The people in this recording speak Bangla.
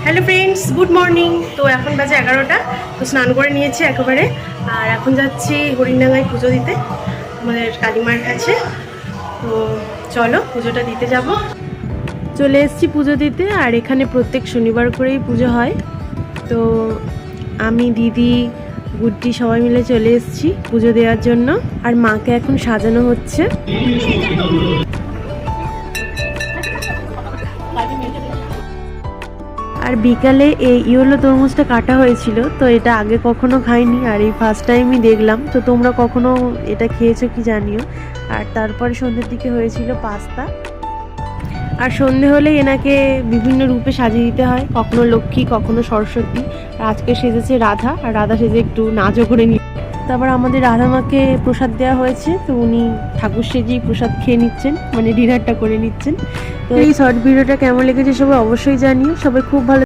Hello friends, good morning. তো এখন বাজে 11টা। তো স্নান করে নিয়েছি একেবারে, আর এখন যাচ্ছি হরিণডাঙ্গায় পুজো দিতে আমাদের কালীমার কাছে। তো চলো পুজোটা দিতে যাব। চলে এসেছি পুজো দিতে, আর এখানে প্রত্যেক শনিবার করেই পুজো হয়। তো আমি, দিদি, গুড্ডি সবাই মিলে চলে এসেছি পুজো দেওয়ার জন্য, আর মাকে এখন সাজানো হচ্ছে। আর বিকালে এই ইয়েলো তরমুজটা কাটা হয়েছিল, তো এটা আগে কখনো খাইনি, আর এই ফার্স্ট টাইমই দেখলাম। তো তোমরা কখনো এটা খেয়েছো কি জানিও। আর তারপরে সন্ধ্যের দিকে হয়েছিল পাস্তা। আর সন্ধে হলে এনাকে বিভিন্ন রূপে সাজিয়ে দিতে হয়, কখনো লক্ষ্মী, কখনো সরস্বতী। আর আজকে সেজেছে রাধা, আর রাধা সেজে একটু নাচও করে নি। তারপর আমাদের রাধা মাকে প্রসাদ দেওয়া হয়েছে, তো উনি ঠাকুর সেজেই প্রসাদ খেয়ে নিচ্ছেন, মানে ডিনারটা করে নিচ্ছেন। তো এই শর্ট ভিডিওটা কেমন লেগেছে সবাই অবশ্যই জানিও। সবাই খুব ভালো